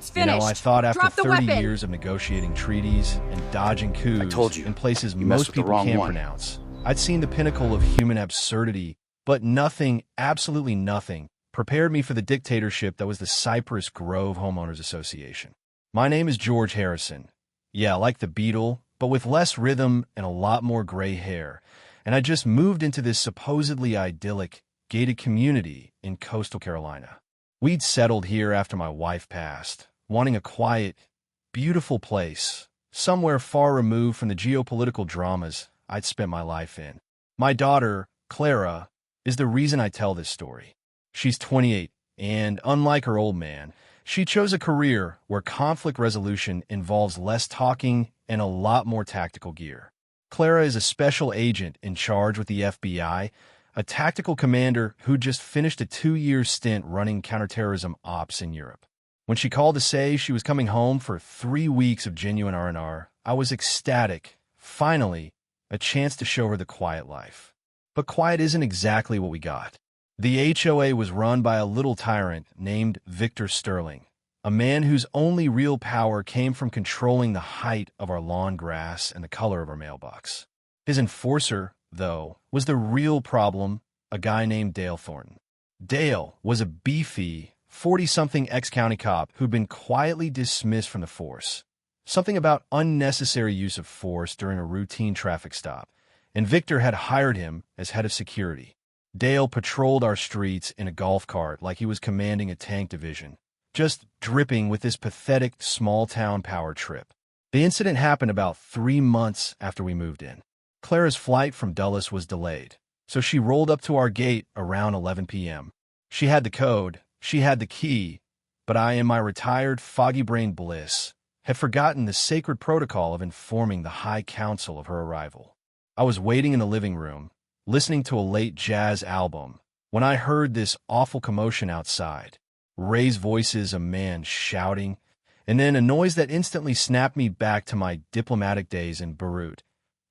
It's You know, finished. I thought after Drop the 30 weapon. years of negotiating treaties and dodging coups told you, in places you messed most with the people wrong can't one. pronounce, I'd seen the pinnacle of human absurdity, but nothing, absolutely nothing, prepared me for the dictatorship that was the Cypress Grove Homeowners Association. My name is George Harrison. Yeah, like the Beatle, but with less rhythm and a lot more gray hair. And I just moved into this supposedly idyllic, gated community in coastal Carolina. We'd settled here after my wife passed, wanting a quiet, beautiful place, somewhere far removed from the geopolitical dramas I'd spent my life in. My daughter, Clara, is the reason I tell this story. She's 28, and unlike her old man, she chose a career where conflict resolution involves less talking and a lot more tactical gear. Clara is a special agent in charge with the FBI, a tactical commander who just finished a 2-year stint running counterterrorism ops in Europe. When she called to say she was coming home for 3 weeks of genuine R&R, I was ecstatic. Finally, a chance to show her the quiet life. But quiet isn't exactly what we got. The HOA was run by a little tyrant named Victor Sterling, a man whose only real power came from controlling the height of our lawn grass and the color of our mailbox. His enforcer, though, was the real problem, a guy named Dale Thornton. Dale was a beefy, 40-something ex-county cop who'd been quietly dismissed from the force. Something about unnecessary use of force during a routine traffic stop, and Victor had hired him as head of security. Dale patrolled our streets in a golf cart like he was commanding a tank division, just dripping with this pathetic small-town power trip. The incident happened about 3 months after we moved in. Clara's flight from Dulles was delayed, so she rolled up to our gate around 11 p.m. She had the code, she had the key, but I, in my retired, foggy-brained bliss, had forgotten the sacred protocol of informing the High Council of her arrival. I was waiting in the living room, listening to a late jazz album, when I heard this awful commotion outside. Raised voices, a man shouting, and then a noise that instantly snapped me back to my diplomatic days in Beirut,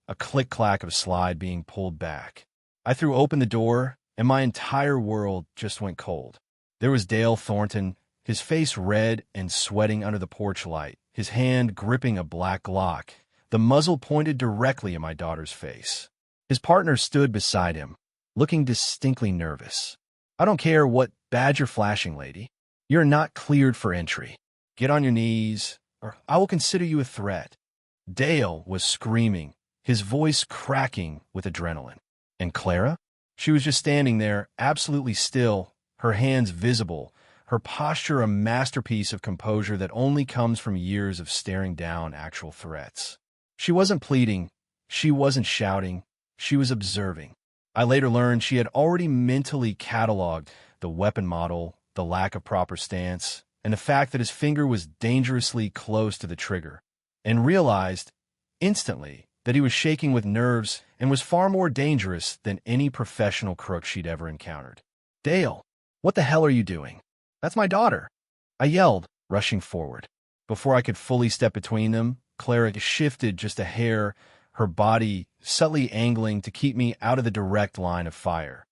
a click-clack of a slide being pulled back. I threw open the door, and my entire world just went cold. There was Dale Thornton, his face red and sweating under the porch light, his hand gripping a black Glock, the muzzle pointed directly at my daughter's face. His partner stood beside him, looking distinctly nervous. "I don't care what badge you're flashing, lady. You're not cleared for entry. Get on your knees, or I will consider you a threat." Dale was screaming, his voice cracking with adrenaline. And Clara? She was just standing there, absolutely still, her hands visible, her posture a masterpiece of composure that only comes from years of staring down actual threats. She wasn't pleading, she wasn't shouting, she was observing. I later learned she had already mentally cataloged the weapon model, the lack of proper stance, and the fact that his finger was dangerously close to the trigger, and realized instantly that he was shaking with nerves and was far more dangerous than any professional crook she'd ever encountered. "Dale, what the hell are you doing?" "That's my daughter," I yelled, rushing forward. Before I could fully step between them, Clara shifted just a hair, her body subtly angling to keep me out of the direct line of fire.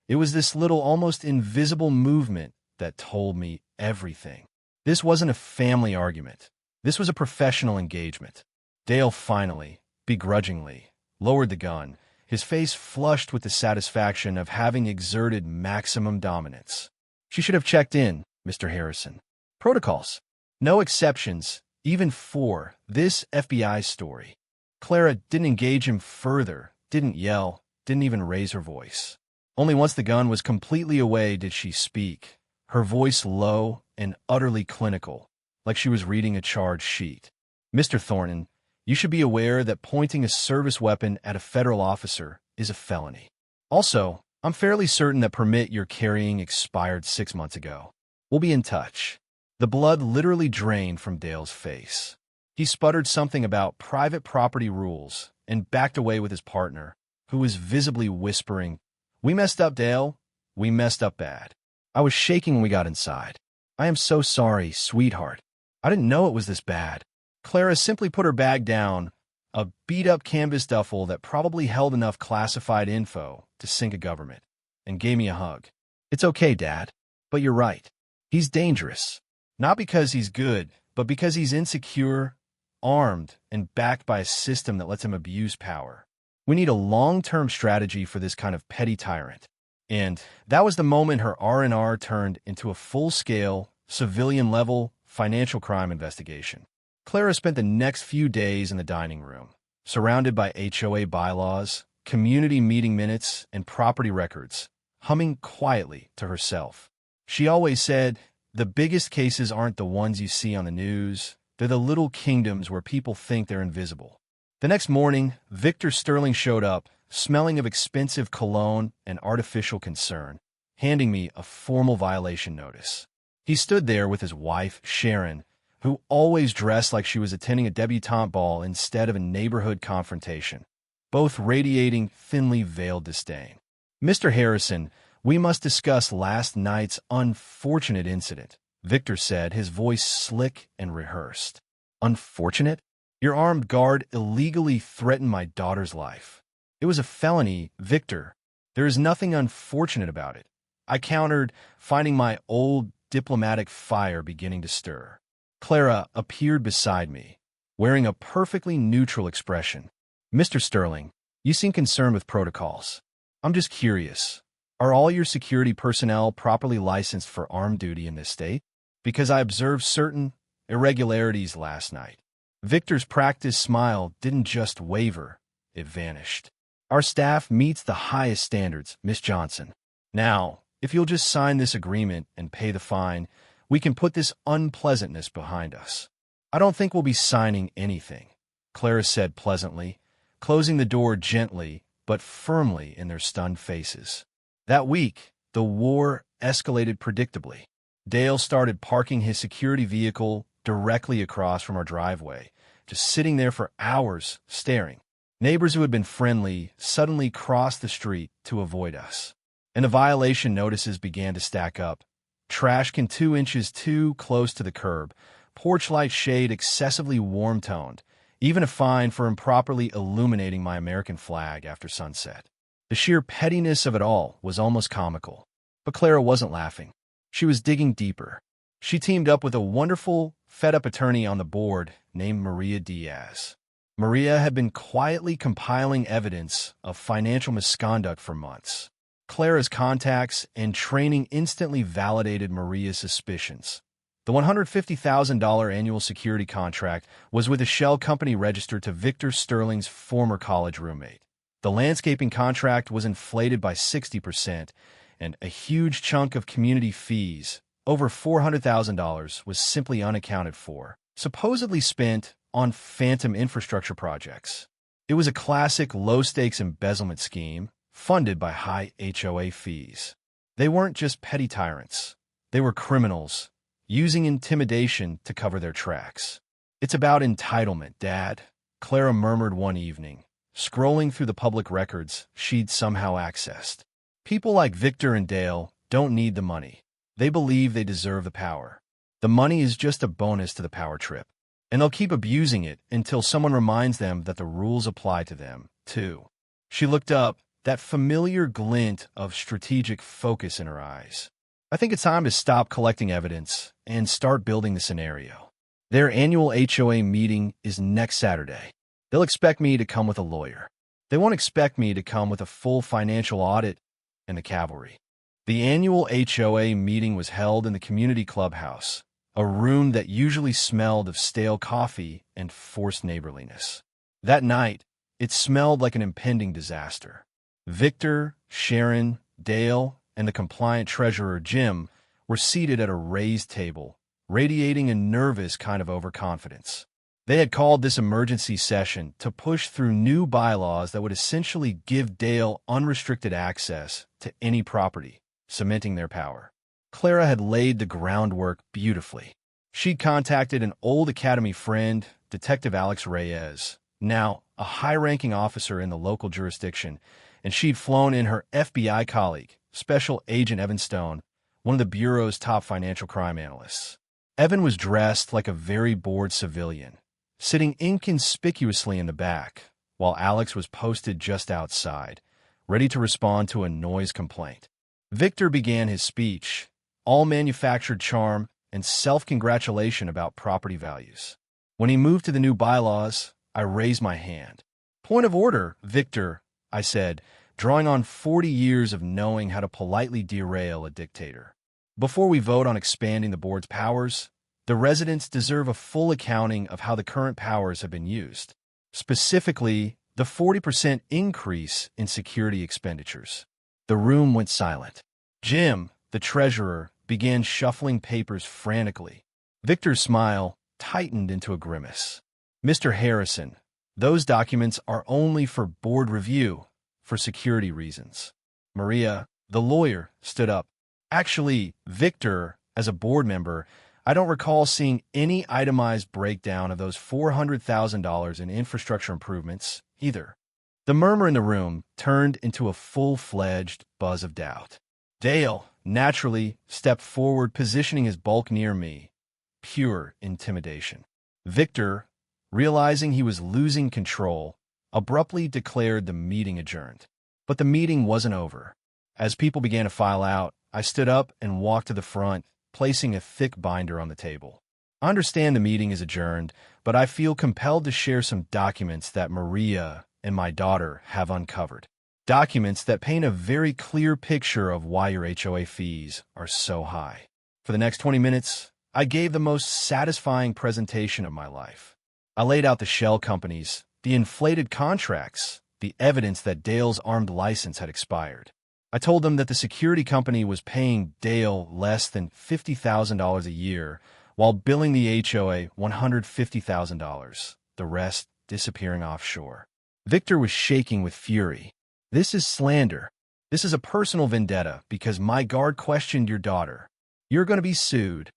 It was this little, almost invisible movement that told me everything. This wasn't a family argument. This was a professional engagement. Dale finally, begrudgingly, lowered the gun, his face flushed with the satisfaction of having exerted maximum dominance. "She should have checked in, Mr. Harrison. Protocols. No exceptions, even for this FBI story." Clara didn't engage him further, didn't yell, didn't even raise her voice. Only once the gun was completely away did she speak, her voice low and utterly clinical, like she was reading a charge sheet. "Mr. Thornton, you should be aware that pointing a service weapon at a federal officer is a felony. Also, I'm fairly certain that permit you're carrying expired 6 months ago. We'll be in touch." The blood literally drained from Dale's face. He sputtered something about private property rules and backed away with his partner, who was visibly whispering, "We messed up, Dale. We messed up bad." I was shaking when we got inside. "I am so sorry, sweetheart. I didn't know it was this bad." Clara simply put her bag down, a beat-up canvas duffel that probably held enough classified info to sink a government, and gave me a hug. "It's okay, Dad, but you're right. He's dangerous. Not because he's good, but because he's insecure, armed, and backed by a system that lets him abuse power. We need a long-term strategy for this kind of petty tyrant. And that was the moment her R&R turned into a full-scale, civilian-level financial crime investigation. Clara spent the next few days in the dining room, surrounded by HOA bylaws, community meeting minutes, and property records, humming quietly to herself. She always said, "The biggest cases aren't the ones you see on the news. They're the little kingdoms where people think they're invisible." The next morning, Victor Sterling showed up, smelling of expensive cologne and artificial concern, handing me a formal violation notice. He stood there with his wife, Sharon, who always dressed like she was attending a debutante ball instead of a neighborhood confrontation, both radiating thinly veiled disdain. "Mr. Harrison, we must discuss last night's unfortunate incident," Victor said, his voice slick and rehearsed. "Unfortunate? Your armed guard illegally threatened my daughter's life. It was a felony, Victor. There is nothing unfortunate about it," I countered, finding my old diplomatic fire beginning to stir. Clara appeared beside me, wearing a perfectly neutral expression. "Mr. Sterling, you seem concerned with protocols. I'm just curious. Are all your security personnel properly licensed for armed duty in this state? Because I observed certain irregularities last night." Victor's practiced smile didn't just waver, it vanished. "Our staff meets the highest standards, Miss Johnson. Now, if you'll just sign this agreement and pay the fine, we can put this unpleasantness behind us." "I don't think we'll be signing anything," Clara said pleasantly, closing the door gently but firmly in their stunned faces. That week, the war escalated predictably. Dale started parking his security vehicle directly across from our driveway, just sitting there for hours, staring. Neighbors who had been friendly suddenly crossed the street to avoid us, and the violation notices began to stack up. Trash can 2 inches too close to the curb, porch light shade excessively warm-toned, even a fine for improperly illuminating my American flag after sunset. The sheer pettiness of it all was almost comical. But Clara wasn't laughing. She was digging deeper. She teamed up with a wonderful, fed-up attorney on the board named Maria Diaz. Maria had been quietly compiling evidence of financial misconduct for months. Clara's contacts and training instantly validated Maria's suspicions. The $150,000 annual security contract was with a shell company registered to Victor Sterling's former college roommate. The landscaping contract was inflated by 60%, and a huge chunk of community fees, over $400,000, was simply unaccounted for, supposedly spent on phantom infrastructure projects. It was a classic low-stakes embezzlement scheme, funded by high HOA fees. They weren't just petty tyrants. They were criminals, using intimidation to cover their tracks. "It's about entitlement, Dad," Clara murmured one evening, scrolling through the public records she'd somehow accessed. "People like Victor and Dale don't need the money. They believe they deserve the power. The money is just a bonus to the power trip, and they'll keep abusing it until someone reminds them that the rules apply to them, too." She looked up, that familiar glint of strategic focus in her eyes. "I think it's time to stop collecting evidence and start building the scenario. Their annual HOA meeting is next Saturday. They'll expect me to come with a lawyer. They won't expect me to come with a full financial audit and the cavalry." The annual HOA meeting was held in the community clubhouse, a room that usually smelled of stale coffee and forced neighborliness. That night, it smelled like an impending disaster. Victor, Sharon, Dale, and the compliant treasurer, Jim, were seated at a raised table, radiating a nervous kind of overconfidence. They had called this emergency session to push through new bylaws that would essentially give Dale unrestricted access to any property, cementing their power. Clara had laid the groundwork beautifully. She'd contacted an old academy friend, Detective Alex Reyes, now a high-ranking officer in the local jurisdiction, and she'd flown in her FBI colleague, Special Agent Evan Stone, one of the Bureau's top financial crime analysts. Evan was dressed like a very bored civilian, sitting inconspicuously in the back, while Alex was posted just outside, ready to respond to a noise complaint. Victor began his speech, all manufactured charm and self-congratulation about property values. When he moved to the new bylaws, I raised my hand. "Point of order, Victor," I said, drawing on 40 years of knowing how to politely derail a dictator. "Before we vote on expanding the board's powers, the residents deserve a full accounting of how the current powers have been used. Specifically, the 40% increase in security expenditures." The room went silent. Jim, the treasurer, began shuffling papers frantically. Victor's smile tightened into a grimace. "Mr. Harrison, those documents are only for board review, for security reasons." Maria, the lawyer, stood up. "Actually, Victor, as a board member, I don't recall seeing any itemized breakdown of those $400,000 in infrastructure improvements, either." The murmur in the room turned into a full-fledged buzz of doubt. Dale, naturally, stepped forward, positioning his bulk near me. Pure intimidation. Victor, realizing he was losing control, abruptly declared the meeting adjourned. But the meeting wasn't over. As people began to file out, I stood up and walked to the front, placing a thick binder on the table. "I understand the meeting is adjourned, but I feel compelled to share some documents that Maria and my daughter have uncovered. Documents that paint a very clear picture of why your HOA fees are so high." For the next 20 minutes, I gave the most satisfying presentation of my life. I laid out the shell companies, the inflated contracts, the evidence that Dale's armed license had expired. I told them that the security company was paying Dale less than $50,000 a year while billing the HOA $150,000, the rest disappearing offshore. Victor was shaking with fury. "This is slander. This is a personal vendetta because my guard questioned your daughter. You're going to be sued."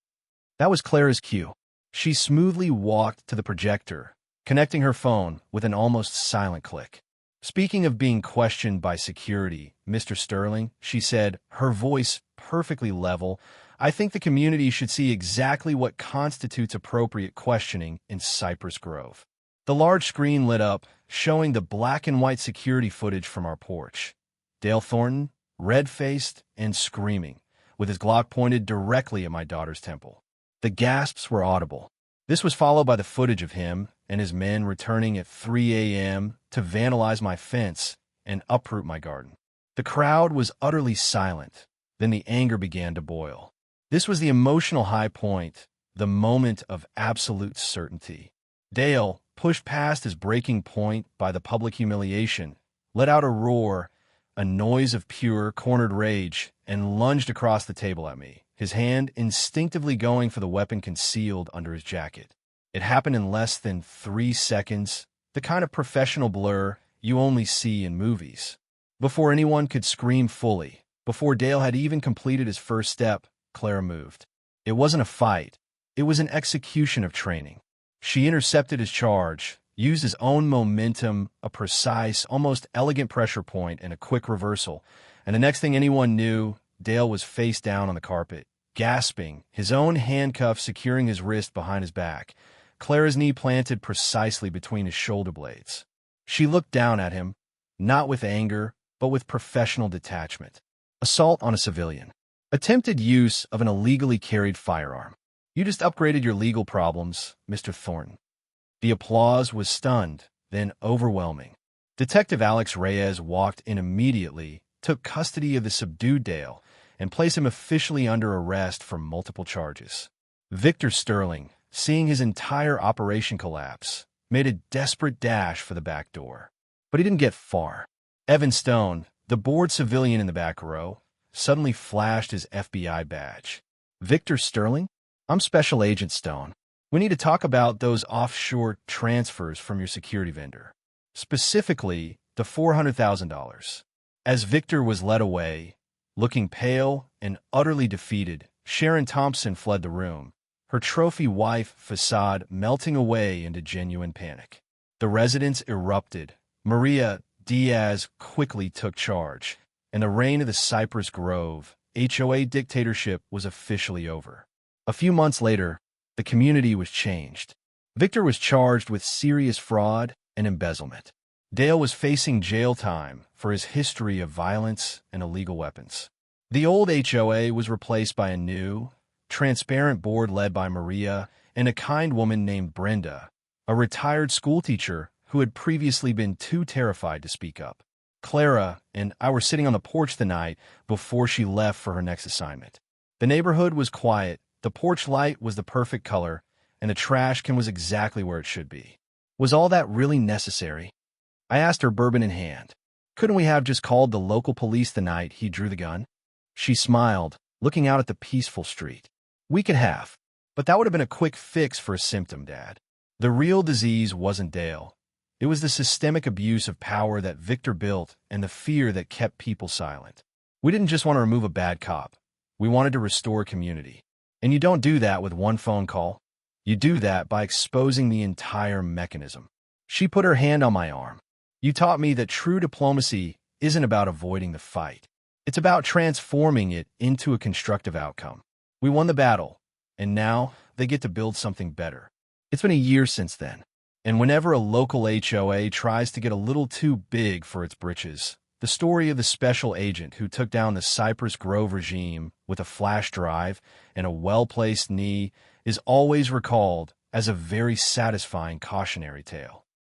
That was Clara's cue. She smoothly walked to the projector, connecting her phone with an almost silent click. "Speaking of being questioned by security, Mr. Sterling," she said, her voice perfectly level, "I think the community should see exactly what constitutes appropriate questioning in Cypress Grove." The large screen lit up, showing the black and white security footage from our porch. Dale Thornton, red-faced and screaming, with his Glock pointed directly at my daughter's temple. The gasps were audible. This was followed by the footage of him and his men returning at 3 a.m. to vandalize my fence and uproot my garden. The crowd was utterly silent. Then the anger began to boil. This was the emotional high point, the moment of absolute certainty. Dale, pushed past his breaking point by the public humiliation, let out a roar, a noise of pure, cornered rage, and lunged across the table at me, his hand instinctively going for the weapon concealed under his jacket. It happened in less than 3 seconds, the kind of professional blur you only see in movies. Before anyone could scream fully, before Dale had even completed his first step, Clara moved. It wasn't a fight. It was an execution of training. She intercepted his charge, used his own momentum, a precise, almost elegant pressure point, and a quick reversal. And the next thing anyone knew, Dale was face down on the carpet, gasping, his own handcuff securing his wrist behind his back, Clara's knee planted precisely between his shoulder blades. She looked down at him, not with anger, but with professional detachment. Assault on a civilian. Attempted use of an illegally carried firearm. "You just upgraded your legal problems, Mr. Thornton." The applause was stunned, then overwhelming. Detective Alex Reyes walked in immediately, took custody of the subdued Dale, and placed him officially under arrest for multiple charges. Victor Sterling, seeing his entire operation collapse, made a desperate dash for the back door. But he didn't get far. Evan Stone, the bored civilian in the back row, suddenly flashed his FBI badge. "Victor Sterling? I'm Special Agent Stone. We need to talk about those offshore transfers from your security vendor. Specifically, the $400,000. As Victor was led away, looking pale and utterly defeated, Sharon Thompson fled the room, her trophy wife facade melting away into genuine panic. The residents erupted. Maria Diaz quickly took charge, and the reign of the Cypress Grove HOA dictatorship was officially over. A few months later, the community was changed. Victor was charged with serious fraud and embezzlement. Dale was facing jail time for his history of violence and illegal weapons. The old HOA was replaced by a new, transparent board led by Maria, and a kind woman named Brenda, a retired schoolteacher who had previously been too terrified to speak up. Clara and I were sitting on the porch the night before she left for her next assignment. The neighborhood was quiet, the porch light was the perfect color, and the trash can was exactly where it should be. Was all that really necessary? I asked her, bourbon in hand. Couldn't we have just called the local police the night he drew the gun? She smiled, looking out at the peaceful street. We could have. But that would have been a quick fix for a symptom, Dad. The real disease wasn't Dale. It was the systemic abuse of power that Victor built and the fear that kept people silent. We didn't just want to remove a bad cop. We wanted to restore community. And you don't do that with one phone call. You do that by exposing the entire mechanism. She put her hand on my arm. You taught me that true diplomacy isn't about avoiding the fight. It's about transforming it into a constructive outcome. We won the battle, and now they get to build something better. It's been a year since then, and whenever a local HOA tries to get a little too big for its britches, the story of the special agent who took down the Cypress Grove regime with a flash drive and a well-placed knee is always recalled as a very satisfying cautionary tale.